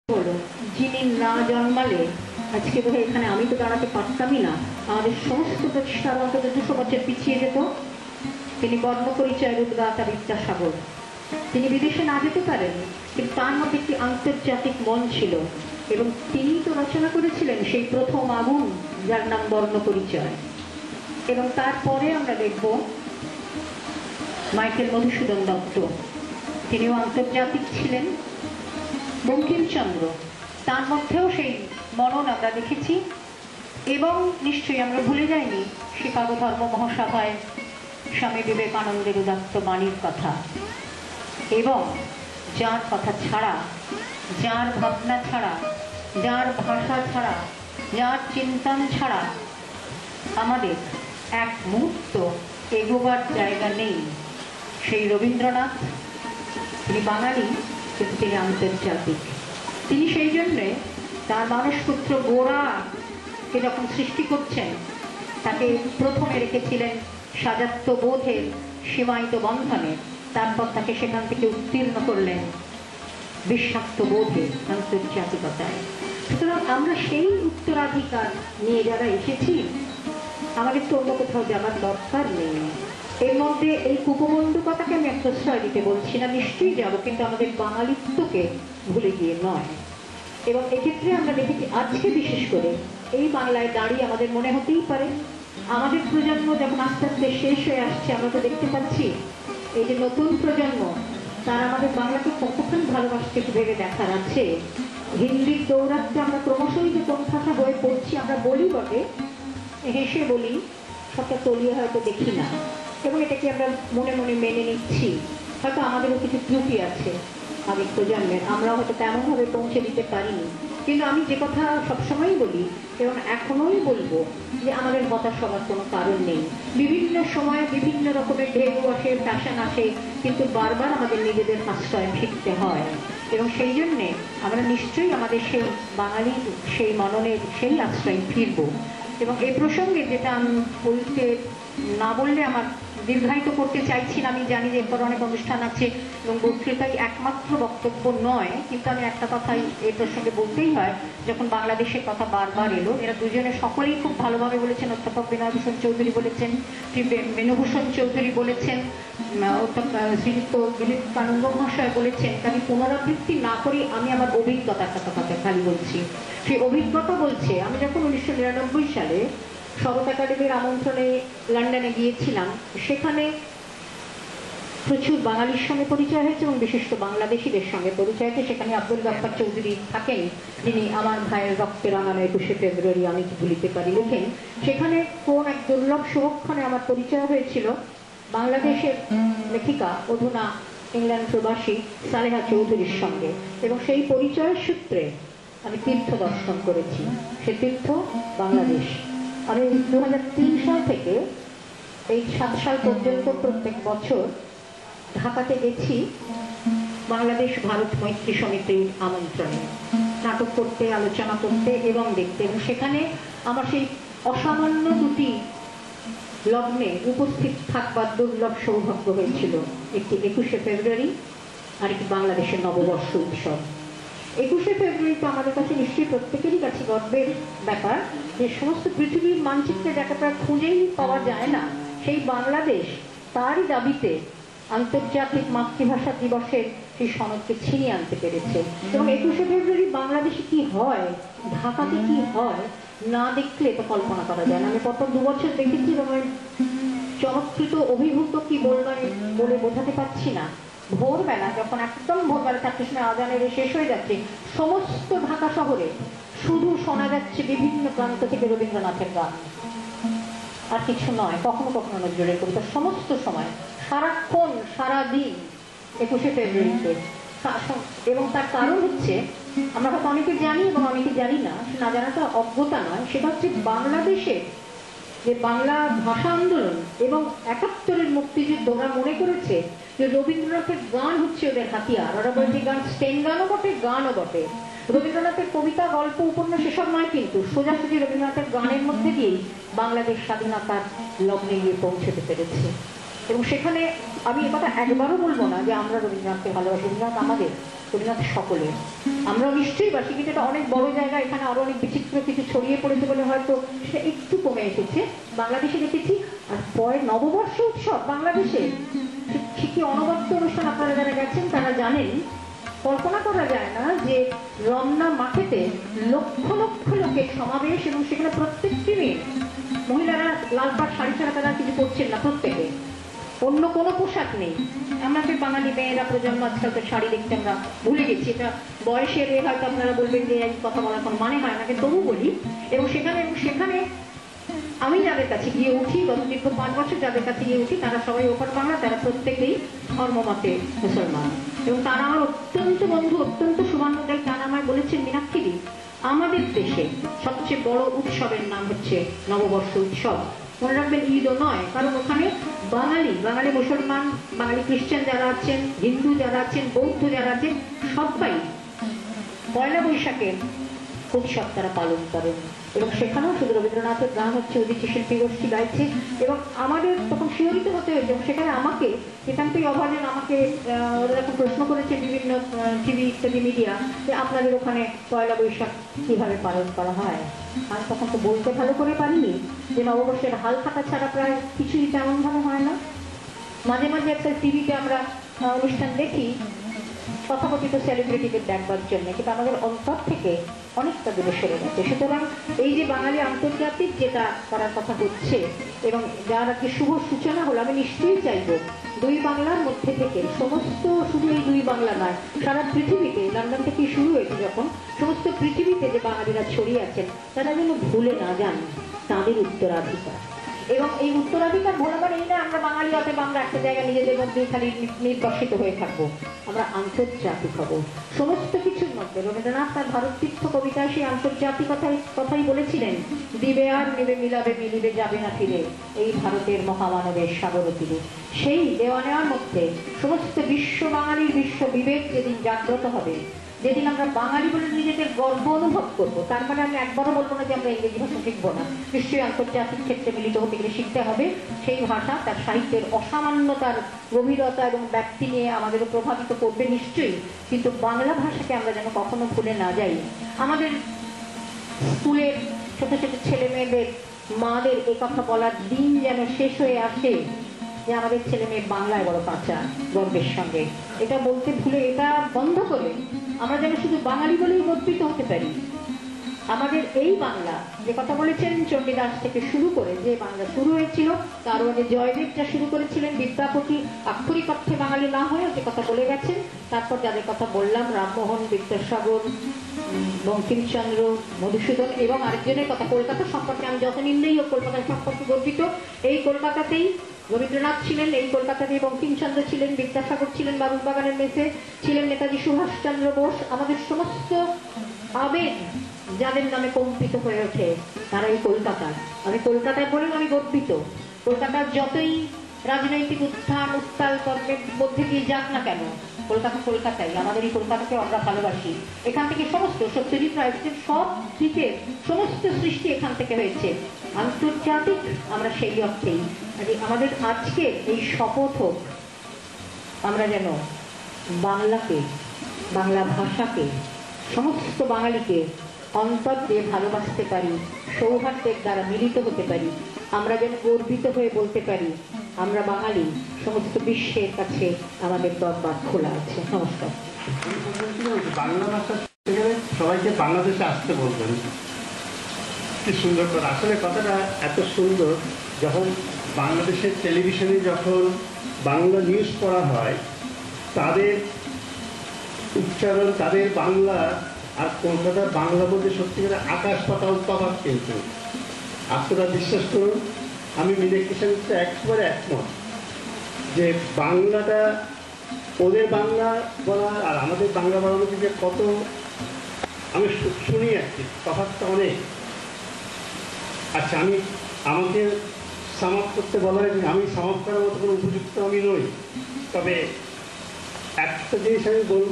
হলো যিনি না জন্মালে আজকে বোধ এখানে আমি তো দাঁড়াতে পারতামই না, আমাদের সমস্ত প্রতিষ্ঠান অন্তত 200 বছর পিছিয়ে যেত। তিনি বর্ণ পরিচয়ের উদ্গাতা বিদ্যাসাগর। তিনি বিদেশে না যেতে পারেন, কিন্তু তার মধ্যে একটি আন্তর্জাতিক মন ছিল এবং তিনি তো রচনা করেছিলেন সেই প্রথম আগুন, যার নাম বর্ণ পরিচয়। এবং তারপরে আমরা দেখব মাইকেল মধুসূদন দত্ত, তিনিও আন্তর্জাতিক ছিলেন। বঙ্কিমচন্দ্র, তার মধ্যেও সেই মনন আমরা দেখেছি। এবং নিশ্চয়ই আমরা ভুলে যাইনি শিকাগো ধর্ম মহাসভায় স্বামী বিবেকানন্দের উদাত্ত বাণীর কথা, এবং যার কথা ছাড়া, যার ভাবনা ছাড়া, যার ভাষা ছাড়া, যার চিন্তন ছাড়া আমাদের এক মুহূর্ত এগোবার জায়গা নেই, সেই রবীন্দ্রনাথ। তিনি বাঙালি, কিন্তু তিনি আন্তর্জাতিক। তিনি সেই জন্যে তার মানসপুত্র গোরাকে যখন সৃষ্টি করছেন, তাকে প্রথমে রেখেছিলেন সাজাত্য বোধের সীমায়িত বন্ধনে, তারপর তাকে সেখান থেকে উত্তীর্ণ করলেন বিশ্বাত্ম বোধে, আন্তর্জাতিকতায়। সুতরাং আমরা সেই উত্তরাধিকার নিয়ে যারা এসেছি, আমাদের তো অন্য কোথাও যাবার দরকার নেই। এর মধ্যে এই কুপমণ্ডুকতাকে আমি প্রশ্রয় দিতে বলছি না, নিশ্চয়ই যাবো, কিন্তু আমাদের বাঙালিত্বকে ভুলে গিয়ে নয়। এবং এক্ষেত্রে আমরা দেখেছি আজকে বিশেষ করে এই বাংলায় দাঁড়িয়ে আমাদের মনে হতেই পারে আমাদের প্রজন্ম যখন আস্তে আস্তে শেষ হয়ে আসছে, আমরা তো দেখতে পাচ্ছি এই যে নতুন প্রজন্ম, তারা আমাদের বাংলাকে কতখানি ভালোবাসছে ভেবে দেখার আছে। হিন্দির দৌরাত্মে আমরা ক্রমশই যে কোন ভাষা হয়ে পড়ছি, আমরা বলি বটে, হেসে বলি, সবটা তলিয়ে হয়তো দেখি না, এবং এটাকে আমরা মনে মনে মেনে নিচ্ছি। হয়তো আমাদেরও কিছু ত্রুটি আছে আগের প্রজন্মের, আমরাও হয়তো তেমনভাবে পৌঁছে দিতে পারিনি। কিন্তু আমি যে কথা সবসময়ই বলি এবং এখনোই বলবো, যে আমাদের হতাশ হওয়ার কোনো কারণ নেই। বিভিন্ন সময় বিভিন্ন রকমের ঢেউ আসে, ফ্যাশন আসে, কিন্তু বারবার আমাদের নিজেদের আশ্রয় ফিরতে হয়। এবং সেই জন্যে আমরা নিশ্চয়ই আমাদের সেই বাঙালির সেই মননের সেই আশ্রয় ফিরব। এবং এই প্রসঙ্গে যেটা আমি বলতে না বললে আমার দীর্ঘায়িত করতে চাইছি না, আমি জানি যে এরপর অনেক অনুষ্ঠান আছে এবং বক্তৃতাই একমাত্র বক্তব্য নয়, কিন্তু আমি একটা কথাই এই প্রসঙ্গে বলতেই হয়। যখন বাংলাদেশের কথা বারবার এলো, এরা দুজনে সকলেই খুব ভালোভাবে বলেছেন। অধ্যাপক বিনয়ভূষণ চৌধুরী বলেছেন, বেণুভূষণ চৌধুরী বলেছেন, শ্রীযুক্ত দিলীপ কানুঙ্গ মহাশয় বলেছেন। আমি পুনরাবৃত্তি না করি, আমি আমার অভিজ্ঞতার কথা খালি বলছি। সেই অভিজ্ঞতা বলছে, আমি যখন 1999 সালে শরৎ একাডেমির আমন্ত্রণে লন্ডনে গিয়েছিলাম, সেখানে প্রচুর বাঙালির সঙ্গে পরিচয় হয়েছে এবং বিশিষ্ট বাংলাদেশিদের সঙ্গে পরিচয় হয়েছে। সেখানে আব্দুল গাফফার চৌধুরী থাকেন, যিনি আমার ভাইয়ের রক্তে রাঙানো 21শে ফেব্রুয়ারি আমি কি ভুলিতে পারি লেখেন। সেখানে কোন এক দুর্লভ শুভক্ষণে আমার পরিচয় হয়েছিল বাংলাদেশের লেখিকা, অধুনা ইংল্যান্ড প্রবাসী সালেহা চৌধুরীর সঙ্গে। এবং সেই পরিচয়ের সূত্রে আমি তীর্থ দর্শন করেছি। সে তীর্থ বাংলাদেশ। আমি 2003 সাল থেকে এই 7 সাল পর্যন্ত প্রত্যেক বছর ঢাকাতে গেছি বাংলাদেশ ভারত মৈত্রী সমিতির আমন্ত্রণে, নাটক করতে, আলোচনা করতে এবং দেখতে। এবং সেখানে আমার সেই অসামান্য দুটি লগ্নে উপস্থিত থাকবার দুর্লভ সৌভাগ্য হয়েছিল। একটি 21শে ফেব্রুয়ারি, আর একটি বাংলাদেশের নববর্ষ উৎসব। 21শে ফেব্রুয়ারি তো আমাদের কাছে নিশ্চয়ই প্রত্যেকেরই কাছে গর্বের ব্যাপার, যে সমস্ত পৃথিবীর মানচিত্রে যাকে খুঁজেই পাওয়া যায় না, সেই বাংলাদেশ তারই দাবিতে আন্তর্জাতিক মাতৃভাষা দিবসের সেই সনদকে ছিনিয়ে আনতে পেরেছে। এবং 21শে ফেব্রুয়ারি বাংলাদেশে কি হয়, ঢাকাতে কি হয়, না দেখলে তো কল্পনা করা যায় না। আমি গত 2 বছর দেখেছি এবং চমৎকৃত অভিভূত কি বলে বোঝাতে পারছি না। ভোরবেলা যখন একদম ভোরবেলা 4টের সময় আজানের শেষ হয়ে যাচ্ছে, সমস্ত ঢাকা শহরে শুধু শোনা যাচ্ছে বিভিন্ন প্রান্ত থেকে রবীন্দ্রনাথের গান, আর কিছু নয়। কখনো কখনো নজরুলের কবিতা, সমস্ত সময়, সারাক্ষণ সারাদিন 21শে ফেব্রুয়ারিতে। এবং তার কারণ হচ্ছে, আমরা হয়তো অনেকে জানি এবং অনেকে জানি না, না জানাটা অজ্ঞতা নয়, সেটা হচ্ছে বাংলাদেশের যে বাংলা ভাষা আন্দোলন এবং 71-এর মুক্তিযুদ্ধ, ওরা মনে করেছে যে রবীন্দ্রনাথের গান হচ্ছে ওদের হাতিয়ার। ওরা বলছে গান স্টেন গানও বটে, গানও বটে। রবীন্দ্রনাথের কবিতা, গল্প, উপন্যাস এসব নয়, কিন্তু সোজাসুজি রবীন্দ্রনাথের গানের মধ্যে দিয়েই বাংলাদেশ স্বাধীনতার লগ্নে গিয়ে পৌঁছতে পেরেছে। এবং সেখানে আমি এ কথা একবারও বলবো না যে আমরা রবীন্দ্রনাথকে ভালোবাসি, রবীন্দ্রনাথ আমাদের রবীন্দ্রনাথ সকলের। আমরা নিশ্চয়ই বাসি, কিন্তু এটা অনেক বড় জায়গা, এখানে আরো অনেক বিচিত্র কিছু ছড়িয়ে পড়েছে বলে হয়তো সেটা একটু কমে এসেছে। বাংলাদেশে দেখেছি, আর পরে নববর্ষ উৎসব বাংলাদেশে কি অনবদ্য অনুষ্ঠান, আপনারা যারা গেছেন তারা জানেন। কল্পনা করা যায় না যে রমনা মাঠেতে লক্ষ লক্ষ লোকের সমাবেশ, এবং সেখানে প্রত্যেকটি মেয়ে, মহিলারা লাল পাড় শাড়ি ছাড়া তারা কিছু করছেন না, প্রত্যেকে অন্য কোনো পোশাক নেই। আমাদের বাঙালি মেয়েরা প্রজন্ম আজকাল তো শাড়ি দেখতে আমরা ভুলে গেছি, এটা বয়সের হয়তো আপনারা বলবেন যে এই কথা বলার কোনো মানে হয় না, কিন্তু তবু বলি। এবং সেখানে আমি যাদের কাছে গিয়ে উঠি, গত দীর্ঘ 5 বছর যাদের কাছে গিয়ে উঠি, তারা সবাই ওপার বাংলা, তারা প্রত্যেকেই ধর্মমতে মুসলমান, এবং তারা আমার অত্যন্ত বন্ধু, অত্যন্ত শুভানুযায়ী। তারা আমায় বলেছেন, মীনাক্ষী, আমাদের দেশে সবচেয়ে বড় উৎসবের নাম হচ্ছে নববর্ষ উৎসব। মনে রাখবেন, ঈদও নয়, কারণ ওখানে বাঙালি মুসলমান, বাঙালি খ্রিস্টান যারা আছেন, হিন্দু যারা আছেন, বৌদ্ধ যারা আছেন, সবাই পয়লা বৈশাখের উৎসব তারা পালন করেন। এবং সেখানেও শুধু রবীন্দ্রনাথের গান হচ্ছে, উদিত শিল্পী গোষ্ঠী গাইছে, এবং আমাদের তখন শিহরিত হতে হয়েছে। এবং সেখানে আমাকে একান্তই অভাজন, আমাকে ওরা যখন প্রশ্ন করেছে বিভিন্ন টিভি ইত্যাদি মিডিয়া, যে আপনাদের ওখানে পয়লা বৈশাখ কিভাবে পালন করা হয়, আমি তখন তো বলতে ভালো করে পারিনি যে নববর্ষের হাল খাতা ছাড়া প্রায় কিছুই তেমন ভাবে হয় না। মাঝে মাঝে একটা টিভিতে আমরা অনুষ্ঠান দেখি তথাকথিত সেলিব্রিটিদের দেখবার জন্য, কিন্তু আমাদের অন্তর থেকে অনেকটা দূরে সরে গেছে। সুতরাং এই যে বাঙালি আন্তর্জাতিক যেটা করার কথা হচ্ছে, এবং যার আজকে শুভ সূচনা হলো, আমি নিশ্চয়ই চাইব 2 বাংলার মধ্যে থেকে সমস্ত, শুধু এই 2 বাংলা নয়, সারা পৃথিবীতে, লন্ডন থেকে শুরু হয়েছে যখন, সমস্ত পৃথিবীতে যে বাঙালিরা ছড়িয়ে আছেন, তারা যেন ভুলে না যান তাদের উত্তরাধিকার। এবং এই উত্তরাধিকার ভোলাবার এই না আমরা বাঙালি অতএব আমরা একটা জায়গায় নিজেদের মধ্যে খালি নির্বাসিত হয়ে থাকবো, আমরা আন্তর্জাতিক হব সমস্ত কিছুর মধ্যে। রবীন্দ্রনাথ তার ভারত তীর্থ কবিতায় সেই আন্তর্জাতিকতাই বলেছিলেন, দিবে আর নিবে মিলাবে মিলিবে যাবে না ফিরে, এই ভারতের মহামানবের সাগর তীরে। সেই দেওয়া নেওয়ার মধ্যে সমস্ত বিশ্ব বাঙালির বিশ্ব বিবেক যেদিন জাগ্রত হবে, যেদিন আমরা বাঙালি বলে নিজেদের গর্ব অনুভব করবো, তার মানে আমি একবারও বলবো না যে আমরা ইংরেজি ভাষা শিখবো না। নিশ্চয়ই আন্তর্জাতিক ক্ষেত্রে মিলিত হতে গেলে শিখতে হবে সেই ভাষা। তার সাহিত্যের অসামান্য, তার গভীরতা এবং ব্যক্তি নিয়ে আমাদেরও প্রভাবিত করবে নিশ্চয়ই, কিন্তু বাংলা ভাষাকে আমরা যেন কখনো ভুলে না যাই। আমাদের স্কুলের ছোট ছোট ছেলে মেয়েদের মাদের এ কথা বলার দিন যেন শেষ হয়ে আসে যে আমাদের ছেলে মেয়ে বাংলায় বড় কাঁচা, গর্বের সঙ্গে এটা বলতে ভুলে, এটা বন্ধ করে আমরা যেন শুধু বাঙালি বলেই গর্বিত হতে পারি। আমাদের এই বাংলা, যে কথা বলেছেন চণ্ডীদাস থেকে শুরু করে যে বাংলা শুরু হয়েছিল, তার আগে জয়দেব যা শুরু করেছিলেন, বিদ্যাপতি আক্ষরিক অর্থে বাঙালি না হয়েও যে কথা বলে গেছেন, তারপর যাদের কথা বললাম, রামমোহন, বিদ্যাসাগর, বঙ্কিমচন্দ্র, মধুসূদন, এবং আরেকজনের কথা কলকাতা সম্পর্কে আমি যত নিম্নেই হোক কলকাতা সম্পর্কে গর্বিত। এই কলকাতাতেই রবীন্দ্রনাথ ছিলেন, এই কলকাতাতেই বঙ্কিমচন্দ্র ছিলেন, বিদ্যাসাগর ছিলেন, বাবুবাগানের মেসে ছিলেন নেতাজি সুভাষচন্দ্র বোস। আমাদের সমস্ত আবেগ যাদের নামে কম্পিত হয়ে ওঠে তারা এই কলকাতার। আমি কলকাতায় বলেও আমি গর্বিত। কলকাতার যতই রাজনৈতিক উত্থান উত্তাল কর্মের মধ্যে দিয়ে যাক না কেন, কলকাতা কলকাতাই। আমাদের এই কলকাতাকে আমরা ভালোবাসি। এখান থেকে সমস্ত সত্যজিৎ রায়ের সব দিকের সমস্ত সৃষ্টি এখান থেকে হয়েছে। আন্তর্জাতিক আমরা সেই অর্থেই আমাদের আজকে এই শপথ হোক, আমরা যেন বাংলাকে, বাংলা ভাষাকে, সমস্ত বাঙালিকে অন্তর দিয়ে ভালোবাসতে পারি, সৌহার্দ্যের দ্বারা মিলিত হতে পারি। আমরা যেন গর্বিত হয়ে বলতে পারি আমরা বাঙালি, সমস্ত বিশ্বের কাছে আমাদের দরবার খোলা আছে। নমস্কার। বাংলা ভাষা সবাইকে বাংলাদেশে আসতে বলবেন, কি সুন্দর করে। আসলে কথাটা এত সুন্দর, যখন বাংলাদেশের টেলিভিশনে যখন বাংলা নিউজ পড়া হয়, তাদের উচ্চারণ, তাদের বাংলা আর কলকাতার বাংলা মধ্যে সত্যিকার আকাশ পাতাল তফাৎ। কিন্তু আপনারা বিশ্বাস করুন, আমি মীনাক্ষীর সাথে একেবারে একমত যে বাংলাটা, ওদের বাংলা বলা আর আমাদের বাংলা বলার মধ্যে কত আমি শুনি আর কি, তফাৎটা অনেক। আচ্ছা, আমাকে সামাপ করতে বলা হয়, আমি সামাপ করার মতো কোনো উপযুক্ত আমি নই, তবে একটা জিনিস আমি বলবো,